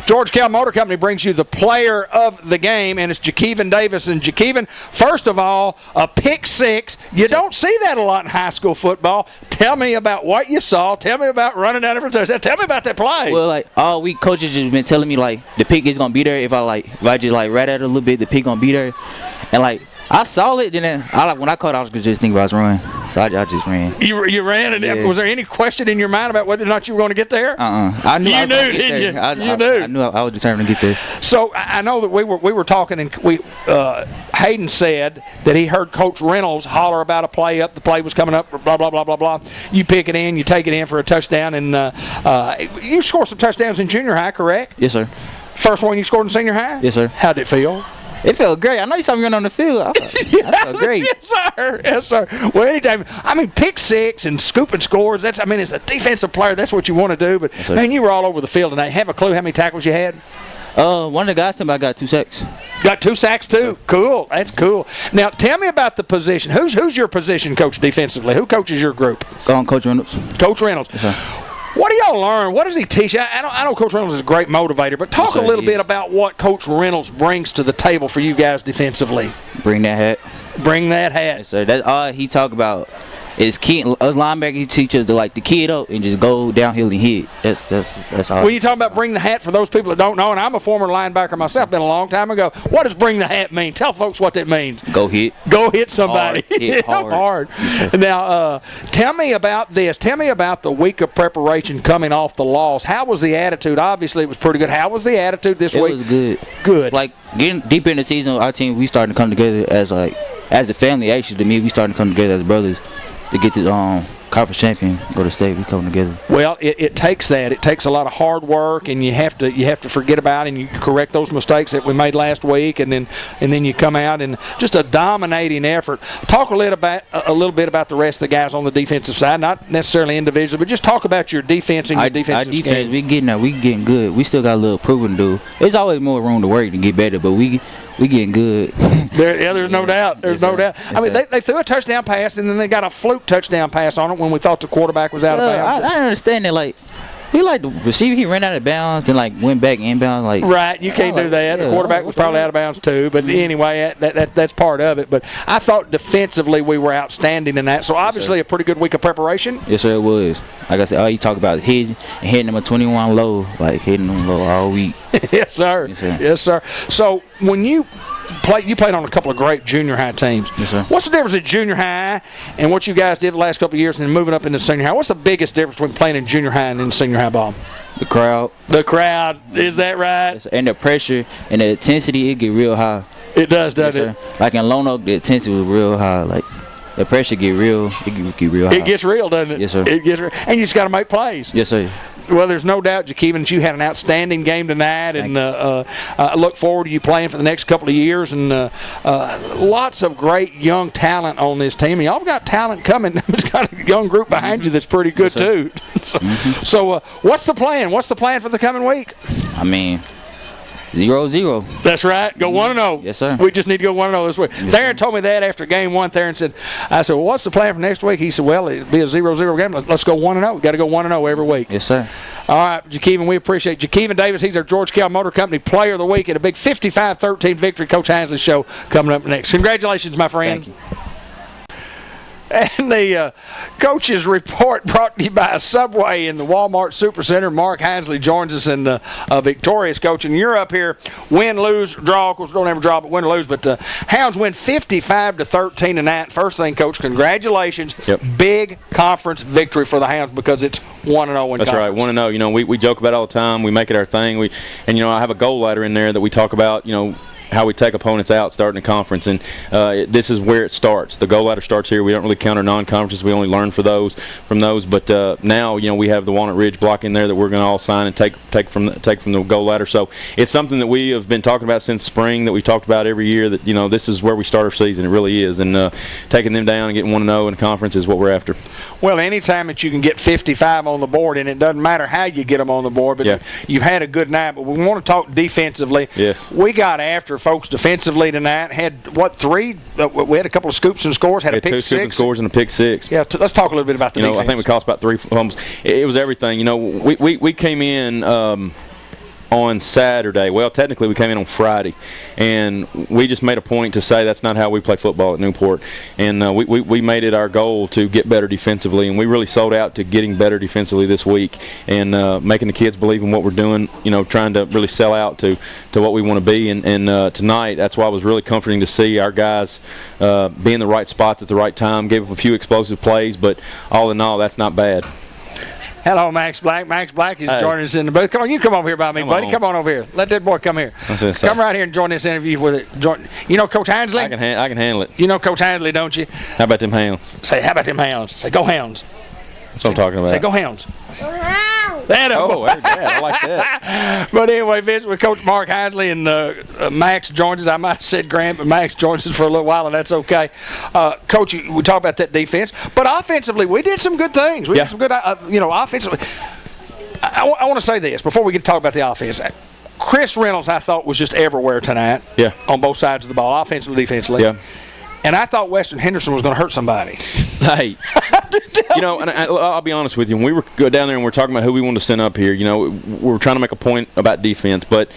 George Kell Motor Company brings you the player of the game, and it's Jakeven Davis. And Jakeven, first of all, a pick six. You don't see that a lot in high school football. Tell me about what you saw. Tell me about running down every touchdown. Tell me about that play. Well, like all week, coaches just been telling me like the pick is gonna be there. If I just like rat at it a little bit, the pick gonna be there. And like I saw it, then when I caught, I was just thinking about running. So I just ran. You ran, and was there any question in your mind about whether or not you were going to get there? I knew. You knew, didn't you? You knew. I knew I was determined to get there. So I know that we were talking, and Hayden said that he heard Coach Reynolds holler about a play up. The play was coming up. Blah blah blah blah blah. You pick it in, you take it in for a touchdown, and you scored some touchdowns in junior high, correct? Yes, sir. First one you scored in senior high? Yes, sir. How did it feel? It felt great. I know you saw me run on the field. I felt great. Yes, sir. Yes, sir. Well, anytime. I mean, pick six and scooping scores. As a defensive player, that's what you want to do. But, yes, man, you were all over the field tonight. Have a clue how many tackles you had? One of the guys told me I got 2 sacks. Got 2 sacks, too? Cool. That's cool. Now, tell me about the position. Who's your position coach defensively? Who coaches your group? Coach Reynolds. Coach Reynolds. Yes, sir. What do y'all learn? What does he teach? I know Coach Reynolds is a great motivator, but talk a little bit about what Coach Reynolds brings to the table for you guys defensively. Bring that hat. Bring that hat. Yes, sir. That's all he talk about. Is key us linebackers, he teaches to like the kid up and just go downhill and hit. That's all. When you talking about bring the hat, for those people that don't know, and I'm a former linebacker myself, been a long time ago. What does bring the hat mean? Tell folks what that means. Go hit. Go hit somebody. Hard. Hit hard. Now, tell me about this. Tell me about the week of preparation coming off the loss. How was the attitude? Obviously, it was pretty good. How was the attitude this week? It was good. Good. Like getting deep in the season, our team we starting to come together as a family. Actually, to me, we starting to come together as brothers. To get the conference champion, go to state, we come together. Well, it takes that. It takes a lot of hard work, and you have to forget about it, and you correct those mistakes that we made last week, and then you come out and just a dominating effort. Talk a little bit about the rest of the guys on the defensive side, not necessarily individually, but just talk about your defense and your defensive scheme. Our defense, we getting good. We still got a little proving to do. There's always more room to work to get better, but we getting good. There's no doubt. There's no doubt. I mean, they threw a touchdown pass, and then they got a fluke touchdown pass on it when we thought the quarterback was out of bounds. I understand that. Like, he the receiver, he ran out of bounds, then went back inbounds. Like, right, you can't do that. The quarterback was probably out of bounds too. But anyway, that's part of it. But I thought defensively we were outstanding in that. So obviously a pretty good week of preparation. Yes, sir, it was. Like I said, you talk about hitting number 21 low, hitting them low all week. Yes, sir. Yes, sir. So when you played on a couple of great junior high teams. Yes, sir. What's the difference in junior high and what you guys did the last couple of years and then moving up into senior high? What's the biggest difference between playing in junior high and in senior high ball? The crowd. The crowd. Is that right? Yes, and the pressure and the intensity, it get real high. It does, doesn't it? Like in Lone Oak, the intensity was real high. Like the pressure get real, it get real high. It gets real, doesn't it? Yes, sir. It gets real. And you just got to make plays. Yes, sir. Well, there's no doubt, Jakeven, that you had an outstanding game tonight, and I look forward to you playing for the next couple of years. And lots of great young talent on this team. And y'all got talent coming. It's got a young group behind you that's pretty good, too. So what's the plan? What's the plan for the coming week? I mean, 0-0. That's right. Go 1-0. Yes, sir. We just need to go 1-0 this week. Yes, Theron told me that after game one. Theron said, I said, well, what's the plan for next week? He said, well, it'll be a 0-0 game. Let's go 1-0. We've got to go 1-0 every week. Yes, sir. All right, Jakeven, we appreciate Jakeven Davis. He's our George Kell Motor Company Player of the Week at a big 55-13 victory. Coach Hansley show coming up next. Congratulations, my friend. Thank you. And the coach's report brought to you by Subway in the Walmart Supercenter. Mark Hansley joins us in the victorious coach. And you're up here, win, lose, draw. Of course, we don't ever draw, but win or lose. But Hounds win 55-13 tonight. First thing, Coach, congratulations. Yep. Big conference victory for the Hounds because it's 1-0 in conference. That's right, 1-0. You know, we joke about it all the time. We make it our thing. And I have a goal ladder in there that we talk about, how we take opponents out starting the conference, and this is where it starts. The goal ladder starts here. We don't really count our non-conferences. We only learn from those. But now, we have the Walnut Ridge block in there that we're going to all sign and take from the goal ladder. So it's something that we have been talking about since spring, that we talked about every year, that this is where we start our season. It really is, and taking them down and getting 1-0 in conference is what we're after. Well, anytime that you can get 55 on the board, and it doesn't matter how you get them on the board, but you've had a good night. But we want to talk defensively. Yes. We got after folks defensively tonight. Had, three? We had a couple of scoops and scores. Had a pick 2 six. scooping scores and a pick 6. Yeah, let's talk a little bit about the defense. I think we cost about 3 fumbles. It was everything. We came in on Saturday. Well, technically we came in on Friday, and we just made a point to say that's not how we play football at Newport. And we made it our goal to get better defensively, and we really sold out to getting better defensively this week and making the kids believe in what we're doing, trying to really sell out to what we want to be. And tonight, that's why it was really comforting to see our guys be in the right spots at the right time, gave up a few explosive plays, but all in all, that's not bad. Hello, Max Black. Max Black is joining us in the booth. Come on, you come over here by me, buddy. Come on over here. Let that boy come here. Come right here and join this interview with it. You know Coach Hansley? I can handle it. You know Coach Hansley, don't you? How about them Hounds? Say, how about them Hounds? Say, go Hounds. That's what I'm talking about. Say, go Hounds. That I like that. But anyway, visit with Coach Mark Hansley, and Max joins us. I might have said Grant, but Max joins us for a little while, and that's okay. Coach, we talk about that defense, but offensively, we did some good things. We did some good, offensively. I want to say this before we get to talk about the offense. Chris Reynolds, I thought, was just everywhere tonight. Yeah. On both sides of the ball, offensively, defensively. Yeah. And I thought Weston Henderson was going to hurt somebody. Hey, and I'll be honest with you. When we were down there and we're talking about who we wanted to send up here, we were trying to make a point about defense. But,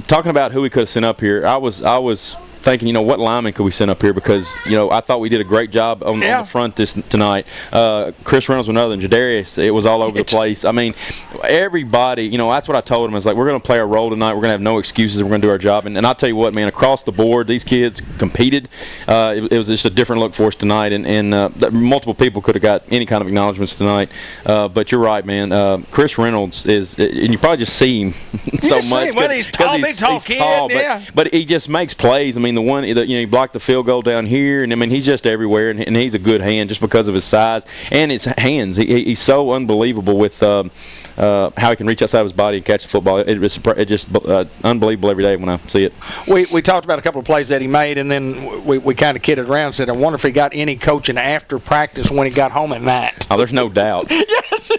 talking about who we could have sent up here, I was thinking, what lineman could we send up here? Because, I thought we did a great job on the front tonight. Chris Reynolds was another, and Jadarius, it was all over the place. I mean, everybody, that's what I told him. I was like, we're going to play our role tonight. We're going to have no excuses. We're going to do our job. And I'll tell you what, man, across the board, these kids competed. It was just a different look for us tonight. And multiple people could have got any kind of acknowledgments tonight. But you're right, man. Chris Reynolds is, and you probably just see him so much. Well, he's tall, big tall kid, but he just makes plays. I mean, the one that he blocked the field goal down here, and I mean he's just everywhere, and he's a good hand just because of his size and his hands. He's so unbelievable with how he can reach outside of his body and catch the football. It's just unbelievable every day when I see it. We talked about a couple of plays that he made, and then we kind of kidded around and said, I wonder if he got any coaching after practice when he got home at night. Oh, there's no doubt.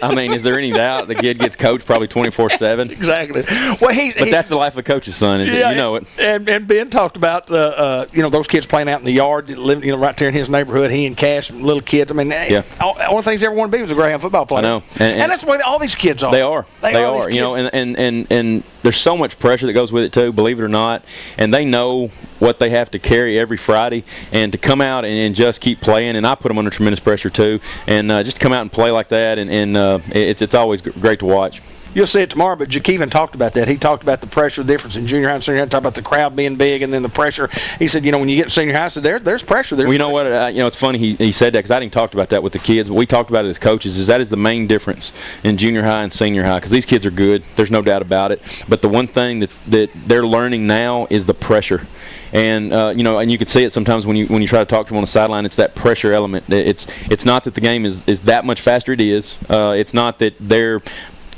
I mean, is there any doubt the kid gets coached probably 24/7? Exactly. Well, but that's the life of a coach's son. You know it. And Ben talked about those kids playing out in the yard, living right there in his neighborhood. He and Cash, little kids. I mean, one of the things they ever wanted to be was a Greyhound football player. I know, and that's the way all these kids are. They are. They are. And there's so much pressure that goes with it too. Believe it or not, and they know what they have to carry every Friday, and to come out and just keep playing. And I put them under tremendous pressure too, and just come out and play like that, and it's always great to watch. You'll see it tomorrow, but Jakeevan talked about that. He talked about the pressure difference in junior high and senior high. Talked about the crowd being big and then the pressure. He said, when you get to senior high, there's pressure. Well, you know what? It's funny he said that because I didn't talk about that with the kids. But we talked about it as coaches. That is the main difference in junior high and senior high, because these kids are good. There's no doubt about it. But the one thing that they're learning now is the pressure. And and you can see it sometimes when you try to talk to them on the sideline. It's that pressure element. It's not that the game is that much faster. It is. It's not that they're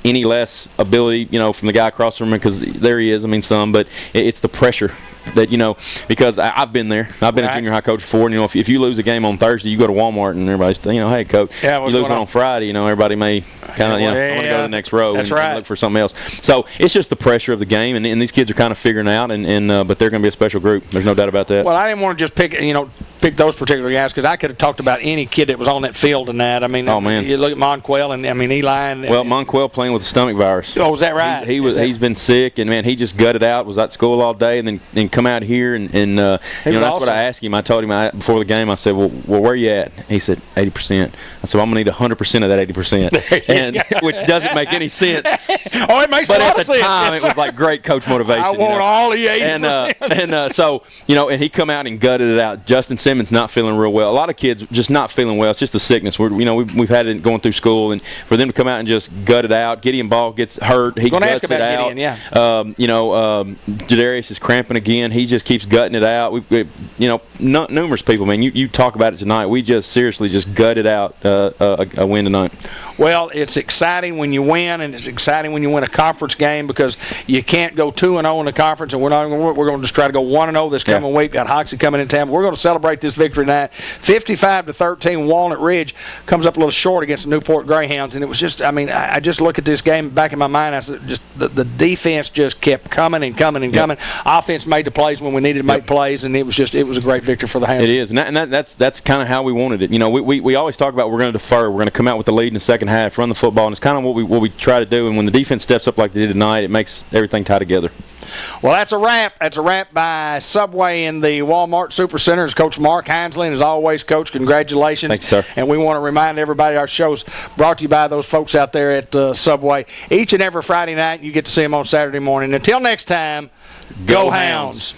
any less ability, from the guy across from him, because there he is. I mean, some, but it's the pressure that because I've been there. I've been a junior high coach before. And, if you lose a game on Thursday, you go to Walmart and everybody's, hey, coach, you lose it on Friday. Everybody may kind of, I want to go to the next row and look for something else. So it's just the pressure of the game, and these kids are kind of figuring out, but they're going to be a special group. There's no doubt about that. Well, I didn't want to just pick those particular guys, because I could have talked about any kid that was on that field tonight. I mean, you look at Monquell and Eli. Monquell playing with the stomach virus. Oh, is that right? He's been sick, and man, he just gutted out. Was at school all day, and then come out here and that's awesome. What I asked him. I told him before the game. I said, well, where you at? He said 80%. I said, well, I'm gonna need 100% of that 80%, and which doesn't make any sense. It makes a lot of sense. But at the time, it was like great coach motivation. I want all the 80%. So and he come out and gutted it out. Justin Simmons not feeling real well. A lot of kids just not feeling well. It's just the sickness. We've had it going through school, and for them to come out and just gut it out. Gideon Ball gets hurt. He guts it out. Gideon, Jadarius is cramping again. He just keeps gutting it out. Numerous people, man. You talk about it tonight. We just seriously just gutted out a win tonight. Well, it's exciting when you win, and it's exciting when you win a conference game, because you can't go 2-0 in the conference, and we're going to just try to go 1-0 this coming week. Got Hoxie coming in town. We're going to celebrate celebrate this victory tonight. 55-13, Walnut Ridge comes up a little short against the Newport Greyhounds, and it was just, I just look at this game back in my mind. I said, just the defense just kept coming and coming and coming. Offense made the plays when we needed to make plays, and it was a great victory for the Hounds. It is, and that's kind of how we wanted it. You know, we always talk about we're going to defer, we're going to come out with the lead in the second half, run the football, and it's kind of what we try to do. And when the defense steps up like they did tonight, it makes everything tie together. Well, that's a wrap. That's a wrap by Subway in the Walmart Supercenter. As Coach Mark Hinesley, and as always, Coach, congratulations. Thanks, sir. And we want to remind everybody our show's brought to you by those folks out there at Subway. Each and every Friday night, you get to see them on Saturday morning. Until next time, go Hounds.